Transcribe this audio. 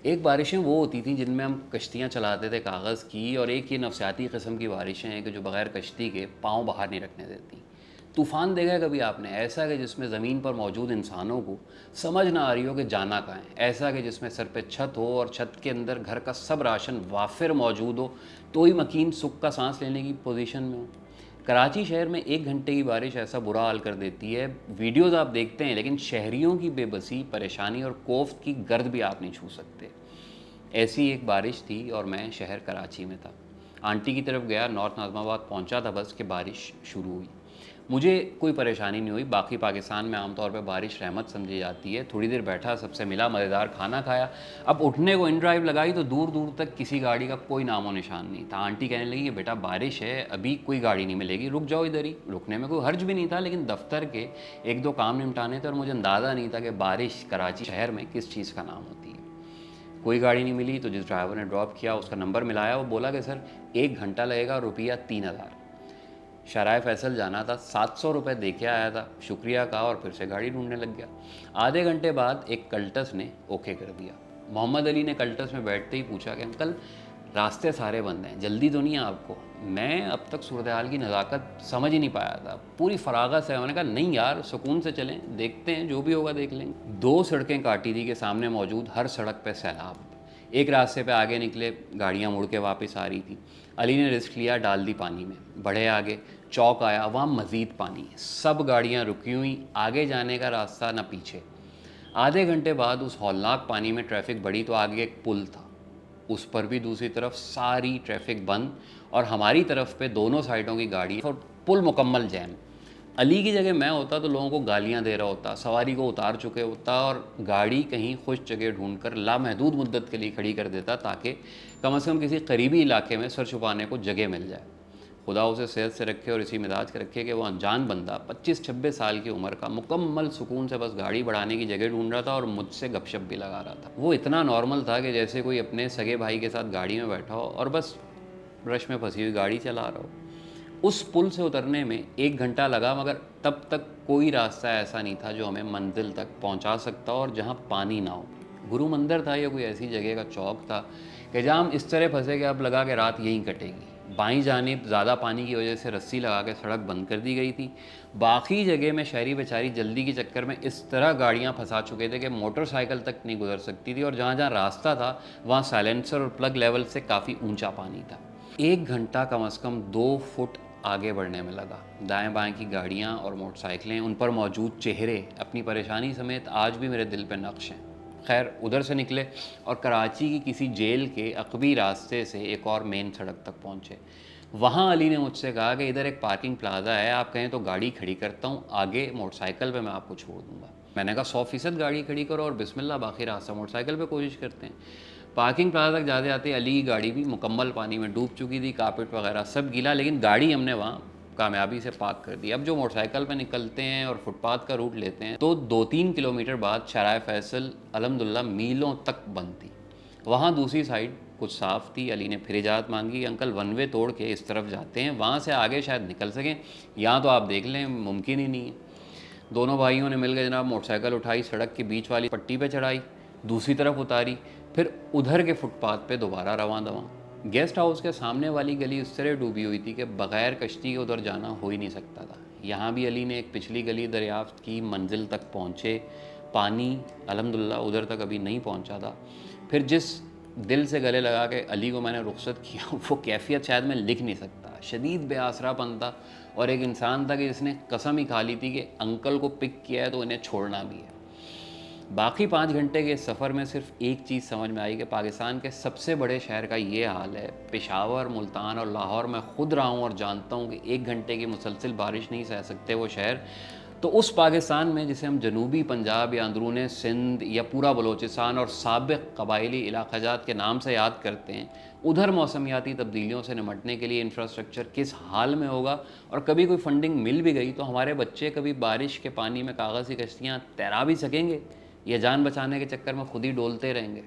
ایک بارشیں وہ ہوتی تھیں جن میں ہم کشتیاں چلاتے تھے کاغذ کی، اور ایک یہ نفسیاتی قسم کی بارشیں ہیں کہ جو بغیر کشتی کے پاؤں باہر نہیں رکھنے دیتی۔ طوفان دیکھا ہے کبھی آپ نے؟ ایسا کہ جس میں زمین پر موجود انسانوں کو سمجھ نہ آ رہی ہو کہ جانا کہاں ہے، ایسا کہ جس میں سر پہ چھت ہو اور چھت کے اندر گھر کا سب راشن وافر موجود ہو تو ہی مکین سکھ کا سانس لینے کی پوزیشن میں ہو۔ کراچی شہر میں 1 گھنٹے کی بارش ایسا برا حال کر دیتی ہے، ویڈیوز آپ دیکھتے ہیں لیکن شہریوں کی بے بسی، پریشانی اور کوفت کی گرد بھی آپ نہیں چھو سکتے۔ ایسی ایک بارش تھی اور میں شہر کراچی میں تھا، آنٹی کی طرف گیا، نارتھ ناظم آباد پہنچا تھا بس کہ بارش شروع ہوئی۔ مجھے کوئی پریشانی نہیں ہوئی، باقی پاکستان میں عام طور پہ بارش رحمت سمجھی جاتی ہے۔ تھوڑی دیر بیٹھا، سب سے ملا، مزیدار کھانا کھایا۔ اب اٹھنے کو ان ڈرائیو لگائی تو دور دور تک کسی گاڑی کا کوئی نام و نشان نہیں تھا۔ آنٹی کہنے لگی کہ بیٹا بارش ہے، ابھی کوئی گاڑی نہیں ملے گی، رک جاؤ ادھر ہی۔ رکنے میں کوئی حرج بھی نہیں تھا، لیکن دفتر کے 1-2 کام نمٹانے تھے اور مجھے اندازہ نہیں تھا کہ بارش کراچی شہر میں کس چیز کا نام ہوتی ہے۔ کوئی گاڑی نہیں ملی تو جس ڈرائیور نے ڈراپ کیا اس کا نمبر ملایا، وہ بولا کہ سر 1 گھنٹہ لگے گا، روپیہ 3000۔ شارع فیصل جانا تھا، 700 روپے دے کے آیا تھا، شکریہ کہا اور پھر سے گاڑی ڈھونڈنے لگ گیا۔ آدھے گھنٹے بعد ایک کلٹس نے اوکے کر دیا۔ محمد علی نے کلٹس میں بیٹھتے ہی پوچھا کہ انکل راستے سارے بند ہیں، جلدی تو نہیں ہے آپ کو؟ میں اب تک صورتحال کی نزاکت سمجھ ہی نہیں پایا تھا، پوری فراغت سے میں نے کہا نہیں یار، سکون سے چلیں، دیکھتے ہیں جو بھی ہوگا دیکھ لیں گے۔ 2 سڑکیں کاٹی تھی کہ سامنے موجود ہر سڑک پہ سیلاب۔ ایک راستے پہ آگے نکلے، گاڑیاں مڑ کے واپس آ رہی تھیں۔ علی نے رسک لیا، ڈال دی پانی میں، بڑھے آگے، چوک آیا، وہاں مزید پانی، سب گاڑیاں رکی ہوئیں، آگے جانے کا راستہ نہ پیچھے۔ آدھے گھنٹے بعد اس ہولناک پانی میں ٹریفک بڑھی تو آگے ایک پل تھا، اس پر بھی دوسری طرف ساری ٹریفک بند اور ہماری طرف پہ دونوں سائڈوں کی گاڑی اور پل مکمل جیم۔ علی کی جگہ میں ہوتا تو لوگوں کو گالیاں دے رہا ہوتا، سواری کو اتار چکے ہوتا اور گاڑی کہیں خوش جگہ ڈھونڈ کر لامحدود مدت کے لیے کھڑی کر دیتا تاکہ کم از کم کسی قریبی علاقے میں سر چھپانے کو جگہ مل جائے۔ خدا اسے صحت سے رکھے اور اسی مزاج کے رکھے کہ وہ انجان بندہ 25-26 سال کی عمر کا مکمل سکون سے بس گاڑی بڑھانے کی جگہ ڈھونڈ رہا تھا اور مجھ سے گپ شپ بھی لگا رہا تھا۔ وہ اتنا نارمل تھا کہ جیسے کوئی اپنے سگے بھائی کے ساتھ گاڑی میں بیٹھا ہو اور بس رش میں پھنسی ہوئی گاڑی چلا رہا ہو۔ اس پل سے اترنے میں 1 گھنٹہ لگا، مگر تب تک کوئی راستہ ایسا نہیں تھا جو ہمیں منزل تک پہنچا سکتا اور جہاں پانی نہ ہو۔ گرو مندر تھا یا کوئی ایسی جگہ کا چوک تھا کہ جہاں ہم اس طرح پھنسے کہ اب لگا کہ رات یہیں کٹے گی۔ بائیں جانب زیادہ پانی کی وجہ سے رسی لگا کے سڑک بند کر دی گئی تھی، باقی جگہ میں شہری بیچاری جلدی کے چکر میں اس طرح گاڑیاں پھنسا چکے تھے کہ موٹر سائیکل تک نہیں گزر سکتی تھی، اور جہاں جہاں راستہ تھا وہاں سائلنسر اور پلگ لیول سے کافی اونچا پانی تھا۔ 1 گھنٹہ کم از کم 2 فٹ آگے بڑھنے میں لگا۔ دائیں بائیں کی گاڑیاں اور موٹر سائیکلیں، ان پر موجود چہرے اپنی پریشانی سمیت آج بھی میرے دل پہ نقش ہیں۔ خیر ادھر سے نکلے اور کراچی کی کسی جیل کے عقبی راستے سے ایک اور مین سڑک تک پہنچے۔ وہاں علی نے مجھ سے کہا کہ ادھر ایک پارکنگ پلازا ہے، آپ کہیں تو گاڑی کھڑی کرتا ہوں، آگے موٹر سائیکل پہ میں آپ کو چھوڑ دوں گا۔ میں نے کہا 100% گاڑی کھڑی کرو اور بسم اللہ، باقی راستہ موٹر سائیکل پہ کوشش کرتے ہیں۔ پارکنگ پلازا تک جاتے جاتے علی کی گاڑی بھی مکمل پانی میں ڈوب چکی تھی، کارپیٹ وغیرہ سب گیلا، لیکن گاڑی ہم نے وہاں کامیابی سے پارک کر دی۔ اب جو موٹر سائیکل پہ نکلتے ہیں اور فٹ پاتھ کا روٹ لیتے ہیں تو 2-3 کلومیٹر بعد شارع فیصل الحمدللہ میلوں تک بند تھی، وہاں دوسری سائڈ کچھ صاف تھی۔ علی نے پھر اجازت مانگی، انکل ون وے توڑ کے اس طرف جاتے ہیں، وہاں سے آگے شاید نکل سکیں، یہاں تو آپ دیکھ لیں ممکن ہی نہیں ہے۔ دونوں بھائیوں نے مل کے جناب موٹر سائیکل اٹھائی، سڑک کے بیچ والی پٹی پہ چڑھائی، دوسری طرف اتاری، پھر ادھر کے فٹ پاتھ پہ دوبارہ رواں دواں۔ گیسٹ ہاؤس کے سامنے والی گلی اس طرح ڈوبی ہوئی تھی کہ بغیر کشتی کے ادھر جانا ہو ہی نہیں سکتا تھا۔ یہاں بھی علی نے ایک پچھلی گلی دریافت کی، منزل تک پہنچے، پانی الحمدللہ ادھر تک ابھی نہیں پہنچا تھا۔ پھر جس دل سے گلے لگا کے علی کو میں نے رخصت کیا، وہ کیفیت شاید میں لکھ نہیں سکتا۔ شدید بے آسرا پن تھا، اور ایک انسان تھا کہ جس نے قسم ہی کھا لی تھی کہ انکل کو پک کیا ہے تو انہیں چھوڑنا بھی ہے۔ باقی 5 گھنٹے کے سفر میں صرف ایک چیز سمجھ میں آئی کہ پاکستان کے سب سے بڑے شہر کا یہ حال ہے۔ پشاور، ملتان اور لاہور میں خود رہا ہوں اور جانتا ہوں کہ 1 گھنٹے کی مسلسل بارش نہیں سہ سکتے وہ شہر، تو اس پاکستان میں جسے ہم جنوبی پنجاب یا اندرون سندھ یا پورا بلوچستان اور سابق قبائلی علاقہ جات کے نام سے یاد کرتے ہیں، ادھر موسمیاتی تبدیلیوں سے نمٹنے کے لیے انفراسٹرکچر کس حال میں ہوگا، اور کبھی کوئی فنڈنگ مل بھی گئی تو ہمارے بچے کبھی بارش کے پانی میں کاغذ کی کشتیاں تیرا بھی سکیں گے یا جان بچانے کے چکر میں خود ہی ڈولتے رہیں گے۔